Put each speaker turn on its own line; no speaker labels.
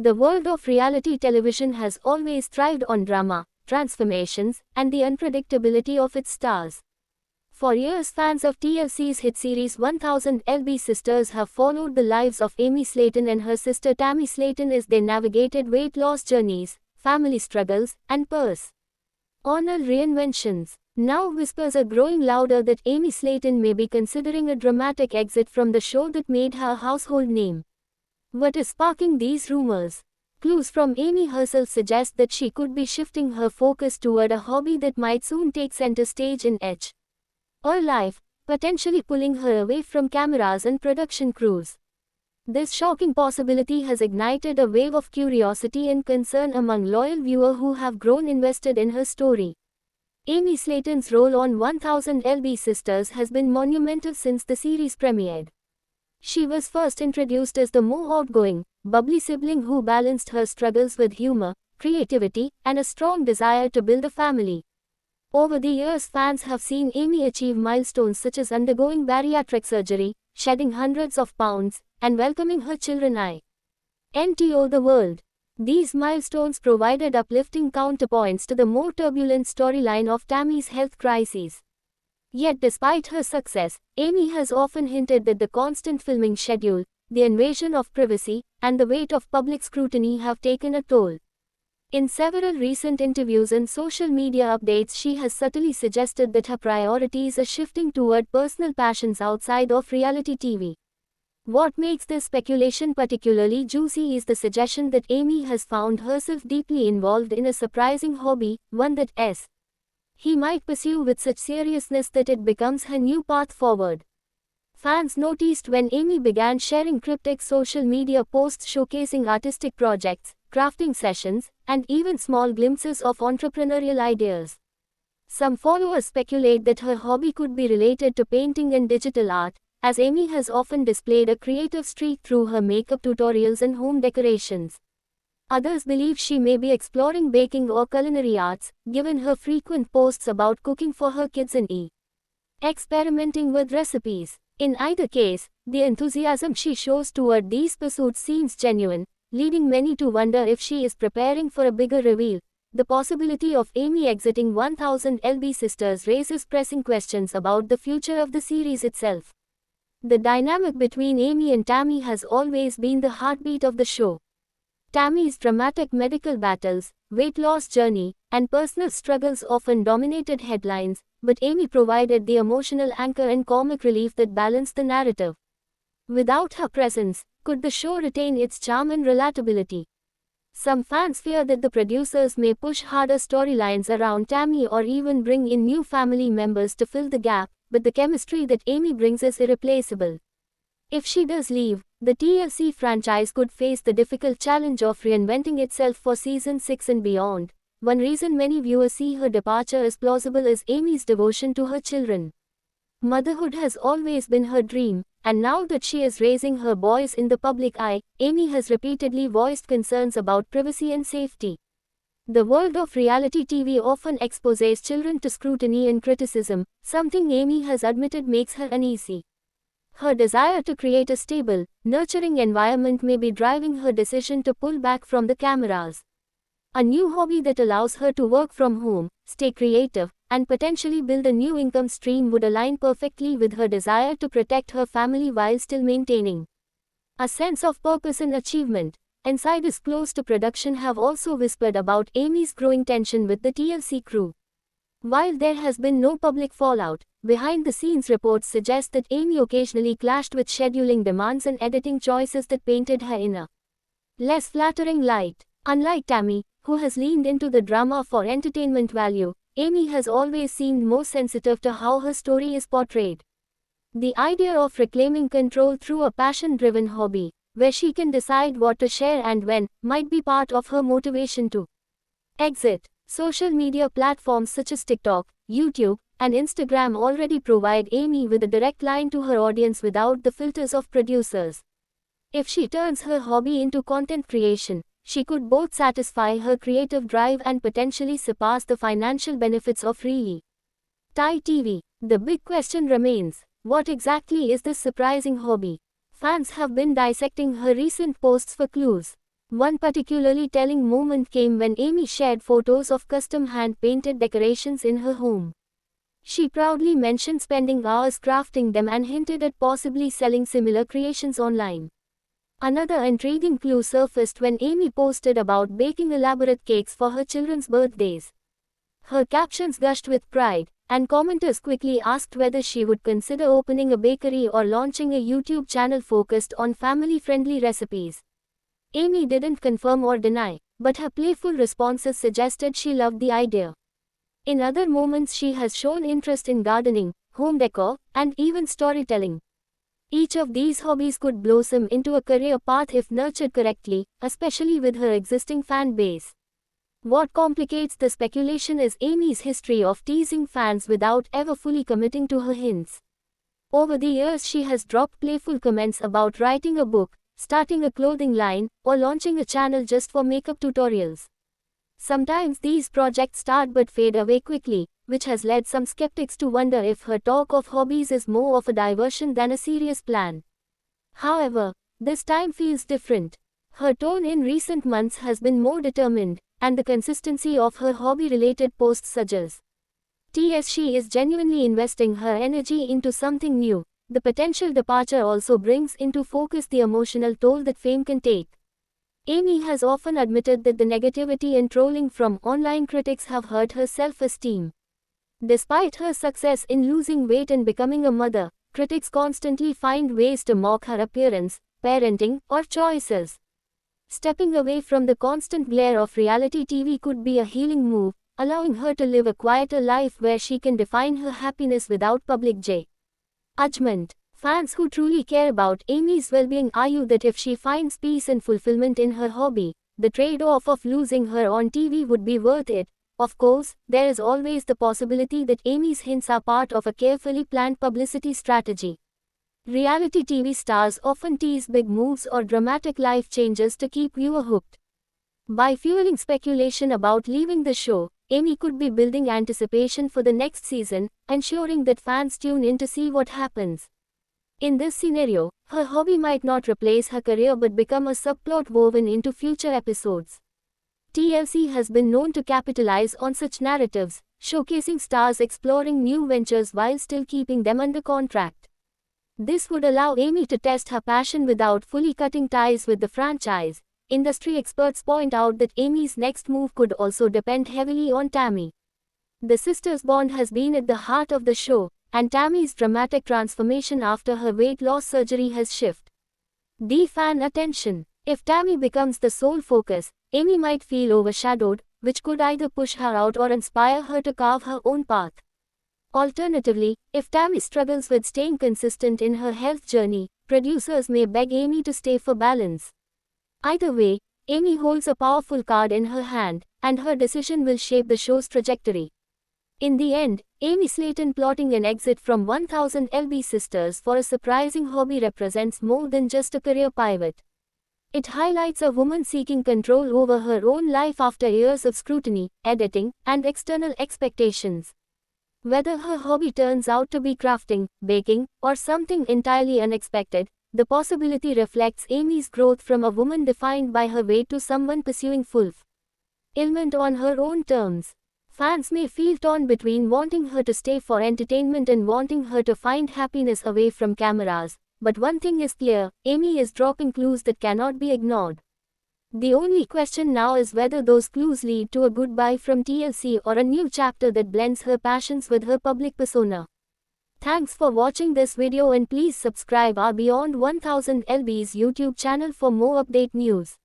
The world of reality television has always thrived on drama, transformations, and the unpredictability of its stars. For years, fans of TLC's hit series 1000 LB Sisters have followed the lives of Amy Slayton and her sister Tammy Slayton as they navigated weight loss journeys, family struggles, and personal reinventions. Now whispers are growing louder that Amy Slayton may be considering a dramatic exit from the show that made her a household name. What is sparking these rumors? Clues from Amy herself suggest that she could be shifting her focus toward a hobby that might soon take center stage in her life, potentially pulling her away from cameras and production crews. This shocking possibility has ignited a wave of curiosity and concern among loyal viewers who have grown invested in her story. Amy Slayton's role on 1000 LB Sisters has been monumental since the series premiered. She was first introduced as the more outgoing, bubbly sibling who balanced her struggles with humor, creativity, and a strong desire to build a family. Over the years, fans have seen Amy achieve milestones such as undergoing bariatric surgery, shedding hundreds of pounds, and welcoming her children into the world. These milestones provided uplifting counterpoints to the more turbulent storyline of Tammy's health crises. Yet despite her success, Amy has often hinted that the constant filming schedule, the invasion of privacy, and the weight of public scrutiny have taken a toll. In several recent interviews and social media updates, she has subtly suggested that her priorities are shifting toward personal passions outside of reality TV. What makes this speculation particularly juicy is the suggestion that Amy has found herself deeply involved in a surprising hobby, one that he might pursue with such seriousness that it becomes her new path forward. Fans noticed when Amy began sharing cryptic social media posts showcasing artistic projects, crafting sessions, and even small glimpses of entrepreneurial ideas. Some followers speculate that her hobby could be related to painting and digital art, as Amy has often displayed a creative streak through her makeup tutorials and home decorations. Others believe she may be exploring baking or culinary arts, given her frequent posts about cooking for her kids and experimenting with recipes. In either case, the enthusiasm she shows toward these pursuits seems genuine, leading many to wonder if she is preparing for a bigger reveal. The possibility of Amy exiting 1000 LB Sisters raises pressing questions about the future of the series itself. The dynamic between Amy and Tammy has always been the heartbeat of the show. Tammy's dramatic medical battles, weight loss journey, and personal struggles often dominated headlines, but Amy provided the emotional anchor and comic relief that balanced the narrative. Without her presence, could the show retain its charm and relatability? Some fans fear that the producers may push harder storylines around Tammy or even bring in new family members to fill the gap, but the chemistry that Amy brings is irreplaceable. If she does leave, the TLC franchise could face the difficult challenge of reinventing itself for season 6 and beyond. One reason many viewers see her departure as plausible is Amy's devotion to her children. Motherhood has always been her dream, and now that she is raising her boys in the public eye, Amy has repeatedly voiced concerns about privacy and safety. The world of reality TV often exposes children to scrutiny and criticism, something Amy has admitted makes her uneasy. Her desire to create a stable, nurturing environment may be driving her decision to pull back from the cameras. A new hobby that allows her to work from home, stay creative, and potentially build a new income stream would align perfectly with her desire to protect her family while still maintaining a sense of purpose and achievement. Insiders close to production have also whispered about Amy's growing tension with the TLC crew. While there has been no public fallout, behind-the-scenes reports suggest that Amy occasionally clashed with scheduling demands and editing choices that painted her in a less flattering light. Unlike Tammy, who has leaned into the drama for entertainment value, Amy has always seemed more sensitive to how her story is portrayed. The idea of reclaiming control through a passion-driven hobby, where she can decide what to share and when, might be part of her motivation to exit. Social media platforms such as TikTok, YouTube, and Instagram already provide Amy with a direct line to her audience without the filters of producers. If she turns her hobby into content creation, she could both satisfy her creative drive and potentially surpass the financial benefits of reality TV. The big question remains, what exactly is this surprising hobby? Fans have been dissecting her recent posts for clues. One particularly telling moment came when Amy shared photos of custom hand-painted decorations in her home. She proudly mentioned spending hours crafting them and hinted at possibly selling similar creations online. Another intriguing clue surfaced when Amy posted about baking elaborate cakes for her children's birthdays. Her captions gushed with pride, and commenters quickly asked whether she would consider opening a bakery or launching a YouTube channel focused on family-friendly recipes. Amy didn't confirm or deny, but her playful responses suggested she loved the idea. In other moments she has shown interest in gardening, home decor, and even storytelling. Each of these hobbies could blossom into a career path if nurtured correctly, especially with her existing fan base. What complicates the speculation is Amy's history of teasing fans without ever fully committing to her hints. Over the years she has dropped playful comments about writing a book, starting a clothing line, or launching a channel just for makeup tutorials. Sometimes these projects start but fade away quickly, which has led some skeptics to wonder if her talk of hobbies is more of a diversion than a serious plan. However, this time feels different. Her tone in recent months has been more determined, and the consistency of her hobby-related posts suggests she is genuinely investing her energy into something new. The potential departure also brings into focus the emotional toll that fame can take. Amy has often admitted that the negativity and trolling from online critics have hurt her self-esteem. Despite her success in losing weight and becoming a mother, critics constantly find ways to mock her appearance, parenting, or choices. Stepping away from the constant glare of reality TV could be a healing move, allowing her to live a quieter life where she can define her happiness without public judgment. Fans who truly care about Amy's well-being argue that if she finds peace and fulfillment in her hobby, the trade-off of losing her on TV would be worth it. Of course, there is always the possibility that Amy's hints are part of a carefully planned publicity strategy. Reality TV stars often tease big moves or dramatic life changes to keep viewers hooked. By fueling speculation about leaving the show, Amy could be building anticipation for the next season, ensuring that fans tune in to see what happens. In this scenario, her hobby might not replace her career but become a subplot woven into future episodes. TLC has been known to capitalize on such narratives, showcasing stars exploring new ventures while still keeping them under contract. This would allow Amy to test her passion without fully cutting ties with the franchise. Industry experts point out that Amy's next move could also depend heavily on Tammy. The sisters' bond has been at the heart of the show, and Tammy's dramatic transformation after her weight loss surgery has shifted the fan attention. If Tammy becomes the sole focus, Amy might feel overshadowed, which could either push her out or inspire her to carve her own path. Alternatively, if Tammy struggles with staying consistent in her health journey, producers may beg Amy to stay for balance. Either way, Amy holds a powerful card in her hand, and her decision will shape the show's trajectory. In the end, Amy Slayton plotting an exit from 1000 LB Sisters for a surprising hobby represents more than just a career pivot. It highlights a woman seeking control over her own life after years of scrutiny, editing, and external expectations. Whether her hobby turns out to be crafting, baking, or something entirely unexpected, the possibility reflects Amy's growth from a woman defined by her weight to someone pursuing fulfillment on her own terms. Fans may feel torn between wanting her to stay for entertainment and wanting her to find happiness away from cameras, but one thing is clear, Amy is dropping clues that cannot be ignored. The only question now is whether those clues lead to a goodbye from TLC or a new chapter that blends her passions with her public persona. Thanks for watching this video and please subscribe our Beyond 1000 LB's YouTube channel for more update news.